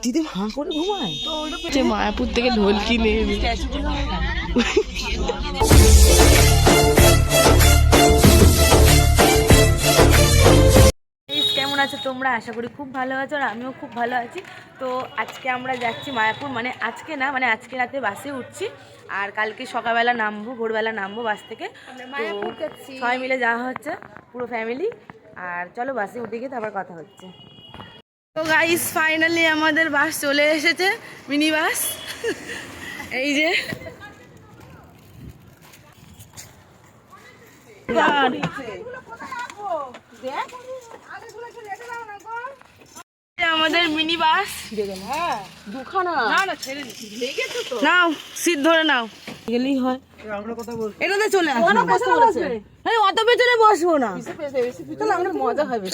দিদি হাঁ করে ঘুমায় যে মায়াপুর থেকে ঢোল কিনে কেমন আছো তোমরা? আশা করি খুব ভালো আছো আর আমিও খুব ভালো আছি। তো আজকে আমরা যাচ্ছি মায়াপুর, মানে আজকে না, মানে আজকে রাতে বাসে উঠছি আর কালকে সকালবেলা নামবো, ভোরবেলা নামবো বাস থেকে। সবাই মিলে যাওয়া হচ্ছে পুরো ফ্যামিলি। আর চলো বাসে উঠে গিয়ে তারপর কথা হচ্ছে। তো গাইস ফাইনালি আমাদের বাস চলে এসেছে, মিনি বাস। এই যে আমাদের মিনি বাস। নাও সিট ধরে নাও, গেলেই হয়। এটাতে চলে আসো, অত পেছনে বসবো না, মজা হবে।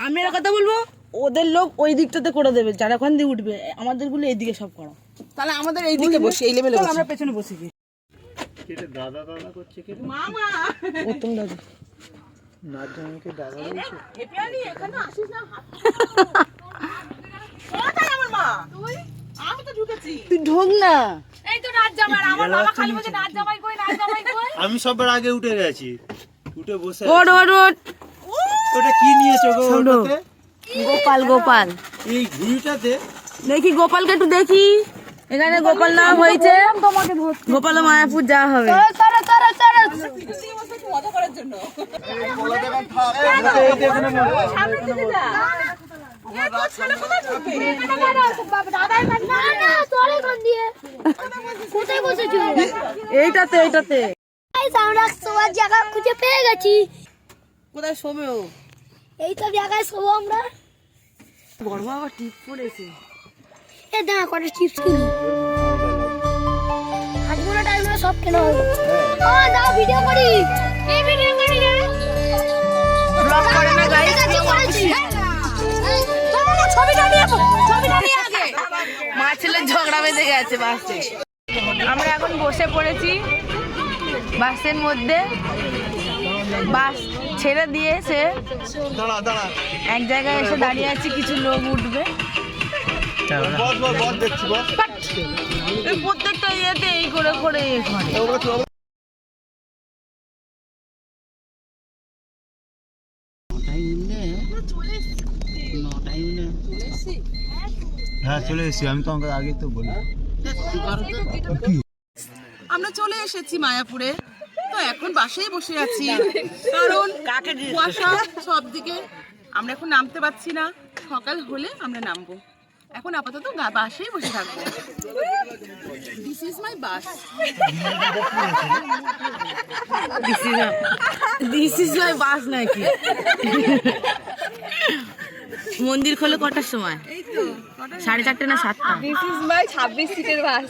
আমি একটা কথা বলবো, ওদের লোক ওই দিকটাতে করে দেবে, যারা ওখান দিয়ে উঠবে, আমাদের গুলো এইদিকে সব করো। তাহলে আমাদের এই দিকে বসি, এই লেভেলে আমরা পেছনে বসি। কি দাদা দাদা করছে কি মামা উত্তম দাদু না জামাইকে দাদা বলছে এপিয়ানি এখানে আসিস না। কোথায় আমার মা? আমি তো ঢুকেছি, তুই ঢোক না। এই তো রাত জামাই, আমার বাবা খালি বলছে রাত জামাই কই, রাত জামাই কই। আমি সবার আগে উঠে গেছি, উঠে বসে ওঠ ওঠ ওঠ। ওটা কি নিয়েছো গো? ওটাতে গোপাল, গোপাল এই ঘুড়িটাতে দেখি, গোপালকে একটু দেখি। এখানে গোপাল নাম হয়েছে, গোপাল মায়াপুর যাওয়া হবে। মজা করার জন্য এইটাতে এইটাতে আমরা সবার জায়গা খুঁজে পেয়ে গেছি। কোথায় শোবে ও? এই তো জায়গায় শোবো আমরা। বড় বাবা টিপ পড়েছে। এ দাঁড়া কটা চিপস কিনি, আজগুলো টাইমে সব কেনা হবে। ও দাও ভিডিও করি, এই ভিডিও করি রে, ব্লগ করে না গাইস। ছবিটা নিয়ে আগে। মা ছেলে ঝগড়া বেঁধে গেছে বাসে। আমরা এখন বসে পড়েছি বাসের মধ্যে। বাস ছেড়ে দিয়েছে, দাঁড়া দাঁড়া এক জায়গায় এসে দাঁড়িয়ে আছি, কিছু লোক উঠবে। বস বস বস দেখছি বস প্রত্যেকটা ইয়েতে এই করে করে ইয়ে করে। হ্যাঁ চলে এসেছি, আমি তো আমাকে আগে তো বলি। আমরা চলে এসেছি মায়াপুরে। তো এখন বাসেই বসে আছি, কারণ কুয়াশা সব দিকে, আমরা এখন নামতে পারছি না। সকাল হলে আমরা নামবো। এখন আপাতত বাসেই বসে থাকবো। This is my bus. This is my bus নাকি? মন্দির খোলে কটার সময়? 4:30 না 7টা? দিস ইজ মাই 26 সিটের বাস।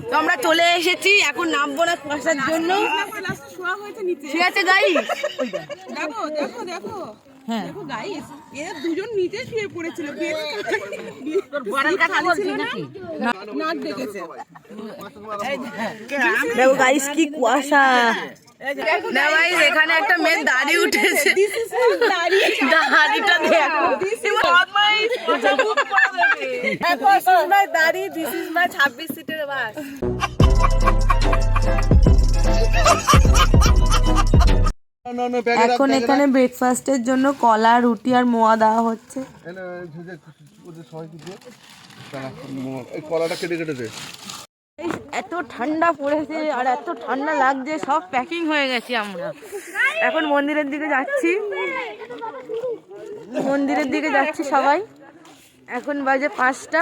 তো আমরা চলে এসেছি, এখন নামবো না কুয়াশার জন্য। ঠিক আছে গাইস, দেখো দেখো দেখো হ্যাঁ দেখো গাইস, এরা দুজন নিচে শুয়ে পড়েছিল, নাক ডেকেছে। দেখো গাইস কি কুয়াশা। না গাইস, এখানে একটা মেয়ে দাড়ি উঠেছে, দাড়িটা দেখো। দাঁড়িয়ে দিস ইজ মাই 26 সিটের বাস। এখন এখানে ব্রেকফাস্টের জন্য কলা, রুটি আর মোয়া দেওয়া হচ্ছে। এত ঠান্ডা পড়েছে আর এত ঠান্ডা লাগছে, সব প্যাকিং হয়ে গেছি আমরা। এখন মন্দিরের দিকে যাচ্ছি, মন্দিরের দিকে যাচ্ছি সবাই। এখন বাজে 5টা,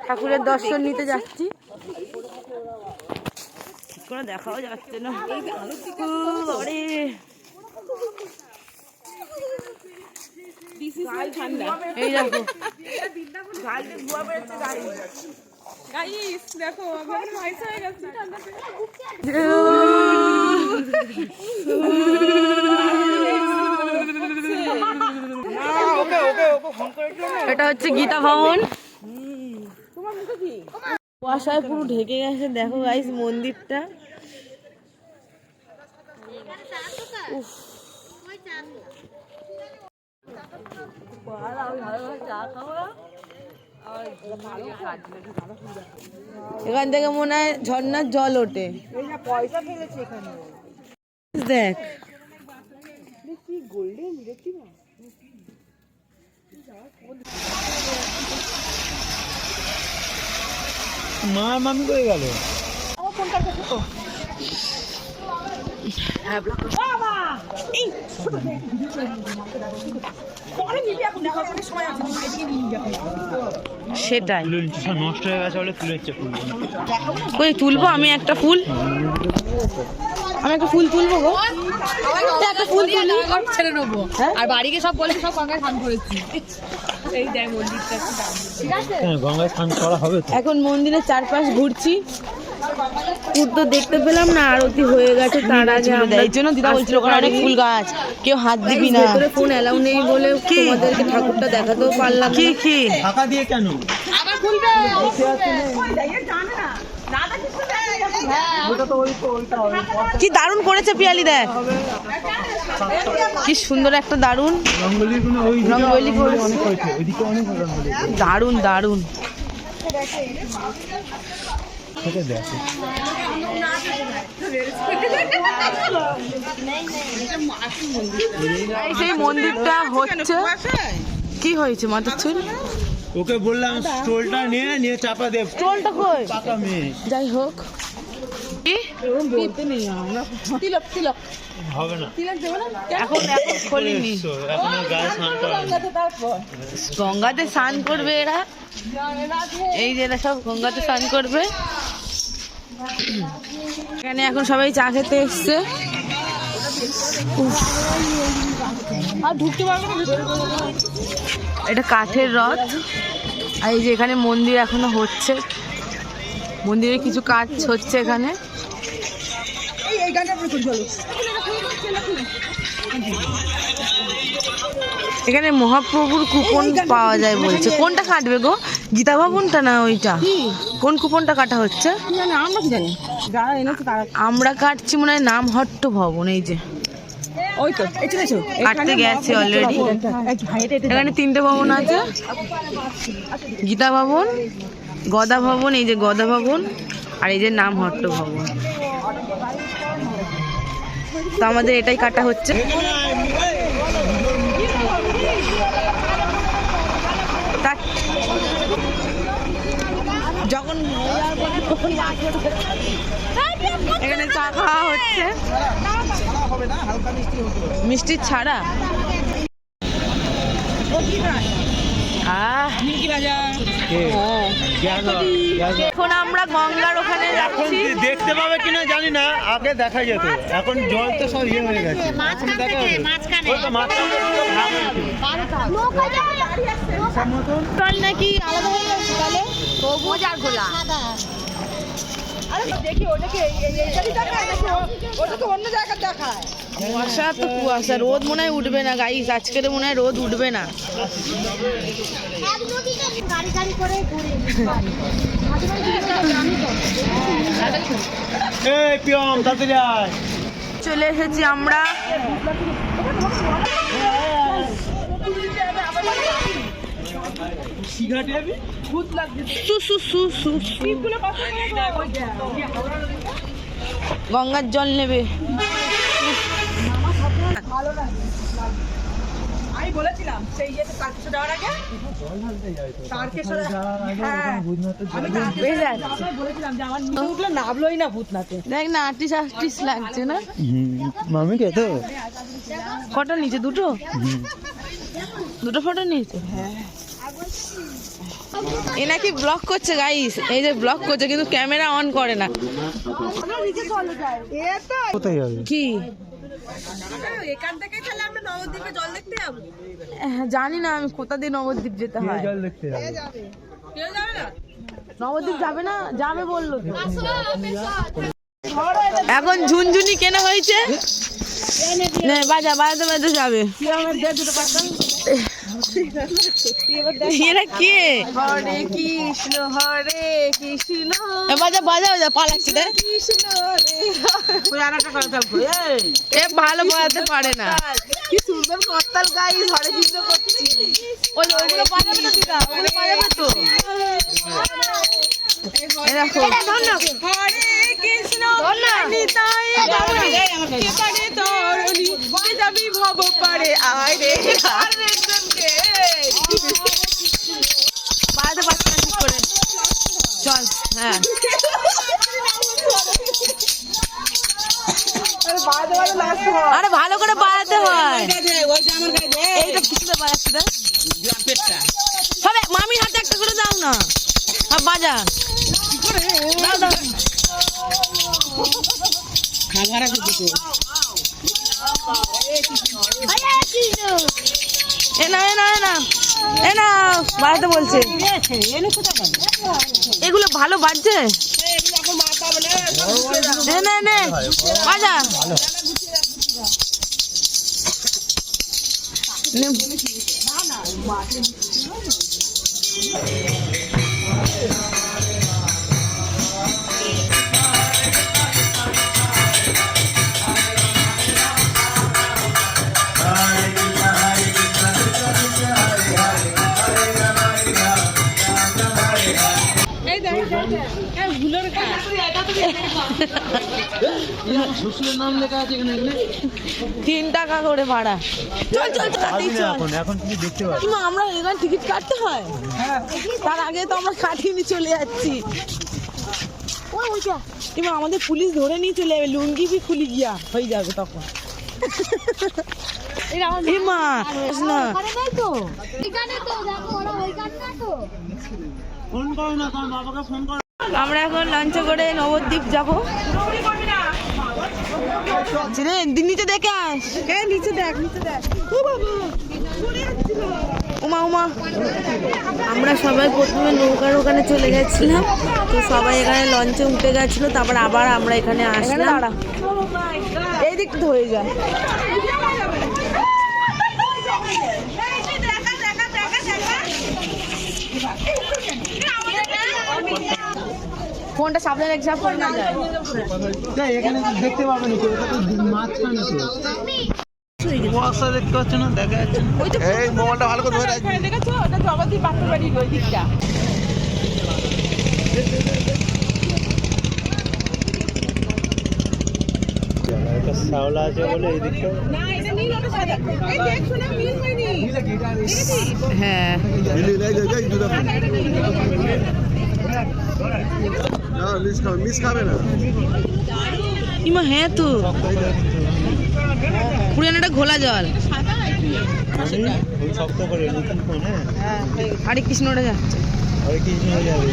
ঠাকুরের দর্শন নিতে যাচ্ছি। কোনো দেখাও যাচ্ছে না। এই দেখো গাইস দেখো, আমার ভয়েস হয়ে গেছে ঠান্ডাতে। এটা হচ্ছে গীতা ভবন। কুয়াশায় পুরো ঢেকে গেছে, দেখো গাইস মন্দিরটা। এখান থেকে মনে হয় ঝর্ণার জল ওঠে। দেখ মা মামি কই গেল? সেটাই নষ্ট হয়ে গেছে বলে তুলে হচ্ছে ফুল। কই তুলবো আমি একটা ফুল? আমি একটা ফুল তুলবো গো। একটা ফুল তুলি ছেড়ে নেবো। আর বাড়িকে সব বলে সব গঙ্গায় স্নান করেছি। এই দেখ মন্দিরটা ঠিক আছে। হ্যাঁ গঙ্গায় স্নান করা হবে তো। এখন মন্দিরের চারপাশ ঘুরছি। ফুল তো দেখতে পেলাম না, আরতি হয়ে গেছে তার আগে আমরা এই জন্য দিদা বলছিল ওখানে অনেক ফুল গাছ, কেউ হাত দিবি না। ভেতরে ফোন অ্যালাউ নেই বলে তোমাদেরকে ঠাকুরটা দেখাতেও পারলাম না। কি টাকা দিয়ে কেন? আবার খুলবে কি দারুণ করেছে পিয়ালি, দেখ কি সুন্দর একটা দারুণ রঙ্গোলি কোনো ওই রঙ্গোলি করেছে। অনেক হয়েছে ওইদিকে অনেক রঙ্গোলি দারুণ দারুণ। থেকে দেখো সেই মন্দিরটা হচ্ছে কি হয়েছে মাথার চুল? ওকে বললাম স্টোলটা নিয়ে চাপা দে। স্টোলটা কই? পাকা মেয়ে। যাই হোক কি তিলক তিলক হবে না এখন খোলেনি। এখন গায়ে স্নান করা গঙ্গাতে স্নান করবে এরা, এই যে এরা সব গঙ্গাতে স্নান করবে। এখানে এখন সবাই চা খেতে এসছে। আর ঢুকতে পারবে না। এটা কাঠের রথ। আর এই যে এখানে মন্দির এখনো হচ্ছে, মন্দিরে কিছু কাজ হচ্ছে এখানে। এখানে মহাপ্রভুর কুপন পাওয়া যায় বলছে। কোনটা কাটবে গো? গীতা ভবনটা না ওইটা? কোন কুপনটা কাটা হচ্ছে? আমরা কাটছি মনে হয় নামহট্ট ভবন। এই যে কাটতে গেছে অলরেডি। এখানে 3টে ভবন আছে, গীতা ভবন, গদা ভবন, এই যে গদা ভবন, আর এই যে নামহট্ট ভবন। তো আমাদের এটাই কাটা হচ্ছে। যখন এখানে চা খাওয়া হচ্ছে, মিষ্টি ছাড়া। এখন আমরা গঙ্গার ওখানে যাচ্ছি। দেখতে পাবে কিনা জানি না, আগে দেখা যেত। এখন জল তো সব ইয়ে হয়ে গেছে। এখন দেখা যাবে ওই তো মাঝখানে চল নাকি আলাদা হয়ে গেছে তাহলে সবুজ আর গোলা কুয়াশা তো কুয়াশা, রোদ মনে হয় উঠবে না গাইস, আজকের মনে হয় রোদ উঠবে না। চলে এসেছি আমরা। গঙ্গার জল নেবে। আমি বলেছিলাম সেই ইয়েতে তারকেশ্বর যাওয়ার আগে তারকেশ্বর বলেছিলাম যে আমার মুখগুলো নামলোই না ভূতনাথে। দেখ না আর্টিস্ট লাগছে না? মামি কে তো কটা নিচে? দুটো ফটো নিয়েছে। এ নাকি ব্লগ করছে গাইস, এই যে ব্লগ করছে কিন্তু ক্যামেরা অন করে না। কোথায় যাবে? কি এখান থেকে তাহলে আমরা নবদ্বীপে জল দেখতে যাবো? জানি না আমি কোথা দিয়ে নবদ্বীপ যেতে হয়। জল দেখতে যাবে। কেউ যাবে না? নবদ্বীপ যাবে না? যাবে বললো তো। এখন ঝুনঝুনি কেনা হয়েছে, বাজাতে যাবে। এরা কে? হরে কৃষ্ণ বাজা বাজা বাজা পালাচ্ছি রে। কৃষ্ণ এ ভালো বাজাতে পারে না। কি সুন্দর করতাল গাই হরে কৃষ্ণ করছি। ওইগুলো বাজাবে তো দিদা, ওগুলো বাজাবে তো। এই দেখো হরে কৃষ্ণ নিতাই গৌরী এপারে তরণী যাবি ভব পারে আয় রে আরেকজনকে বাজাতে পারছে না ঠিক করে। চল হ্যাঁ আরে ভালো করে বাজাতে হয়। এইটা কিছুটা বাজাচ্ছি না সবে মামির হাতে একটা করে দাও না। আর বাজা দাও দাও। এ না এ না এ না এ না বাজাতে বলছে। এগুলো ভালো বাজছে। নে নে নে বাজা। শ্বশুরের নাম লেখা আছে এখানে। 3 টাকা করে ভাড়া। চল চল কাটি চল। এখন তুমি দেখতে পাচ্ছ কিমা আমরা এখানে টিকিট কাটতে হয়? তার আগে তো আমরা কাটিয়ে চলে যাচ্ছি। কিমা আমাদের পুলিশ ধরে নিয়ে চলে যাবে, লুঙ্গি भी খুলে গিয়া হয়ে যাবে তখন। কিমা না ফোন করো না, তোমার বাবাকে ফোন করো। আমরা এখন লঞ্চে করে নবদ্বীপ যাবো। নিচে দেখে আস। নিচে দেখ নিচে দেখ। উমা উমা আমরা সবাই প্রথমে নৌকার ওখানে চলে গেছিলাম, তো সবাই এখানে লঞ্চে উঠে গেছিলো, তারপর আবার আমরা এখানে আসলাম। এই দিক তো হয়ে যায়। ফোনটা সাবধানে রেখে ফোন না যায়। এখানে দেখতে পাবে না, এটা তো মাঝখানে তো কুয়াশা দেখতে পাচ্ছ না, দেখা যাচ্ছে না। এই মোবাইলটা ভালো করে ধরে রাখবি। দেখেছো ওটা জবাদি বাচ্চা বাড়ির ওই দিকটা। এটা শ্যাওলা আছে বলে এই দিকটা। না এটা নীল ওটা সাদা। এই দেখ শোনা মিল হয়নি। হ্যাঁ ইমা হ্যাঁ তো পুরানোটা ঘোলা জল। শক্ত করে নতুন ফোন। হ্যাঁ হরে কৃষ্ণটা যাচ্ছে। হরে কৃষ্ণ হয়ে যাবে।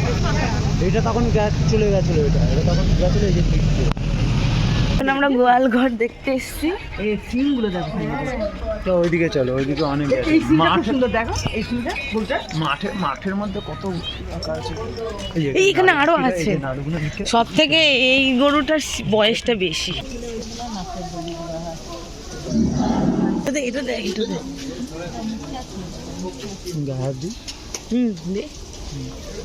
এটা তখন গ্যাস চলে গেছিল, এটা তখন গেছিল এই যে দিকটা। এখন আমরা গোয়াল ঘর দেখতে এসেছি। এই সিনগুলো দেখো। তো ওইদিকে চলো, ওইদিকে অনেক এই সিনটা খুব সুন্দর দেখো। এই সিনটা বলতে মাঠের মধ্যে কত আঁকা আছে। এইখানে আরো আছে। সব থেকে এই গরুটার বয়সটা বেশি। এটা দেখ এটা দেখ। দে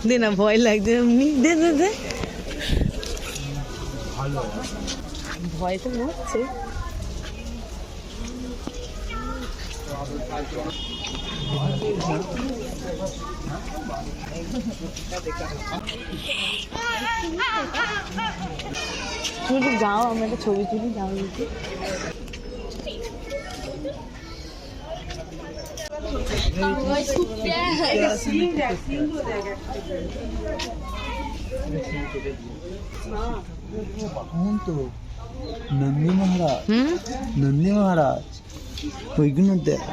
দে না, ভয় লাগছে এমনি। দে দে দে। ভয় তো হচ্ছে। তুমি যাও, আমরা একটা ছবি তুলি। যাও নিচে। তো নন্দী মহারাজ ওইগুলো দেখ।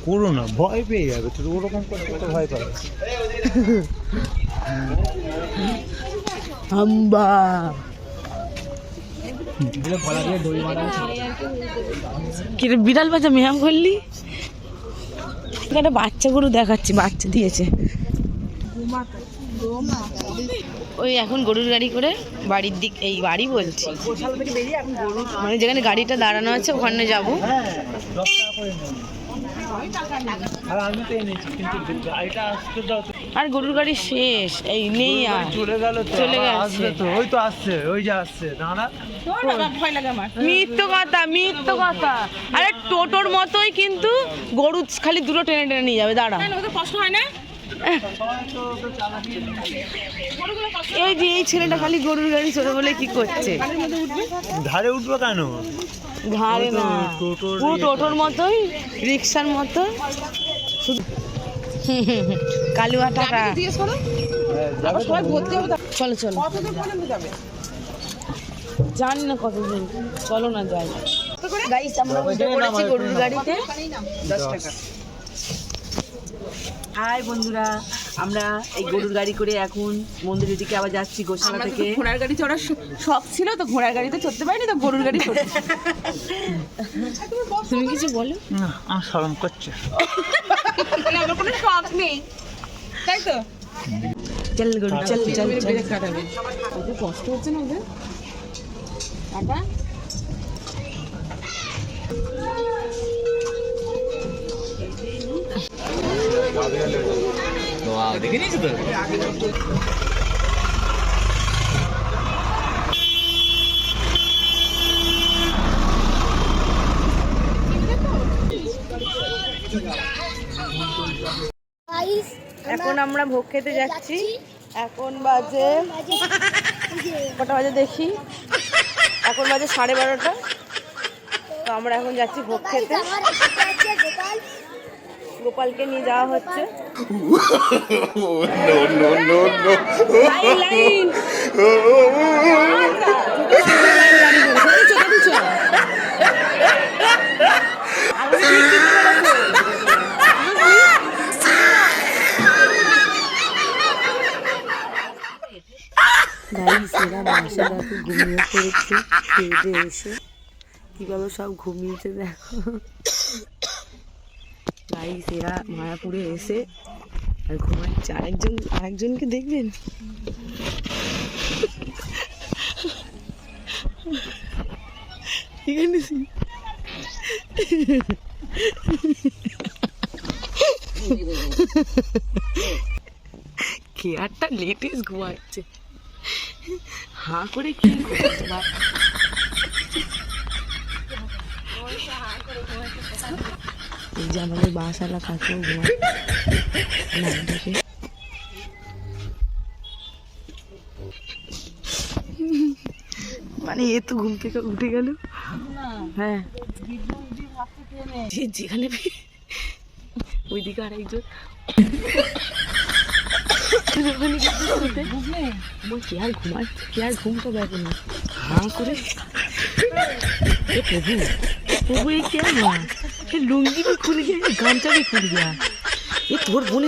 করো না, ভয় পেয়ে যাবে তো, ওরকম করে কত ভয় পাবে। হাম্বা কি রে বিড়াল বাচ্চা মেহাম করলি? একটা বাচ্চা গরু দেখাচ্ছি, বাচ্চা দিয়েছে। ওই এখন গরুর গাড়ি করে বাড়ির দিক, এই বাড়ি বলছি মানে যেখানে গাড়িটা দাঁড়ানো আছে ওখানে যাব। হ্যাঁ 10 টাকা করে নেব। আর আমি তো এনেছি কিন্তু গাড়িটা আসতে দাও তো। আর গরুর গাড়ি শেষ, এই নেই আর চলে গেল তো, চলে আবার গেছে। আসবে তো, ওই তো আসছে, ওই যে আসছে দাঁড়া। মিথ্য কথা। আরে টোটোর মতোই কিন্তু গরু খালি দুটো টেনে টেনে নিয়ে যাবে। দাঁড়া, কষ্ট হয় না? এই যে এই ছেলেটা খালি গরুর গাড়ি চলে বলে কি করছে? ধারে উঠবো কেন? ঘাড়ে না, টোটোর পুরো টোটোর মতোই, রিক্সার মতো। কালুয়া টাকা। জিজ্ঞেস করো, আবার সবাই ভর্তি হবে। চলো চলো, কতদূর পর্যন্ত যাবে? জানি না কতদিন, চলো না যাই। গাইস আমরা উঠে পড়েছি গরুর গাড়িতে। 10 টাকা। হাই বন্ধুরা, আমরা এই গরুর গাড়ি করে এখন মন্দিরের দিকে আবার যাচ্ছি গোশালা আমাদের থেকে। তো ঘোড়ার গাড়ি চড়ার শখ ছিল, তো ঘোড়ার গাড়িতে চড়তে পারিনি, তো গরুর গাড়ি চড়ছি। তুমি কিছু বলো। না, আমার শরম করছে। মানে আমার কোনো শখ নেই, তাই তো? চল গরু চল চল চল। ব্রেক কাটাবে, ওদের কষ্ট হচ্ছে না ওদের। টাটা। দেখে নিয়েছো তো? গাইস এখন আমরা ভোগ খেতে যাচ্ছি। এখন বাজে কটা বাজে দেখি, এখন বাজে 12:30। তো আমরা এখন যাচ্ছি ভোগ খেতে। আমার আছে গোপাল। গোপালকে নিয়ে যাওয়া হচ্ছে। এরা বাসা রাতে ঘুমিয়ে পড়েছে, খেয়ে এসে কিভাবে সব ঘুমিয়েছে দেখো। গাইস এরা মায়াপুরে এসে আর ঘুমাচ্ছে। আরেকজনকে দেখবেন, এখানে কেয়ারটা লেটেস্ট ঘুমাচ্ছে, হাঁ করে কি করছে। এই যে আমাদের বাসালা কাকেও ঘুমাচ্ছে। মানে এ তো ঘুম থেকে উঠে গেল। হ্যাঁ যেখানে ওইদিকে আরেকজন কে আর ঘুমাচ্ছে, কে আর ঘুমটা দেখে না, হাঁ করে। ए प्रभु प्रभु ये क्या हुआ? ये लुंगी भी खुल गया, गामछा भी खुल गया। ये तोर बोले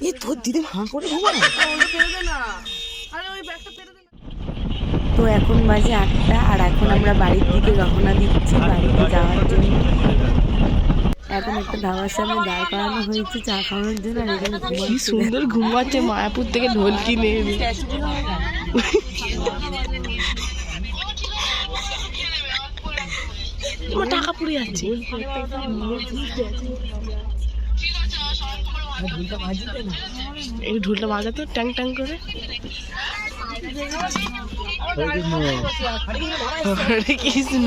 ये तोर दीदी हाँ করে ঘুমা। তো এখন বাজে 8টা আর এখন আমরা বাড়ির দিকে রওনা দিচ্ছি বাড়িতে যাওয়ার জন্য। এখন একটা ধাবার সামনে দাঁড় করানো হয়েছে চা খাওয়ানোর জন্য। আর এখানে কি সুন্দর ঘুমাচ্ছে, মায়াপুর থেকে ঢোলকি নিয়ে। টাকা পড়ে যাচ্ছে। এই ঢোলটা বাজাতো ট্যাং ট্যাং করে। হরে কৃষ্ণ।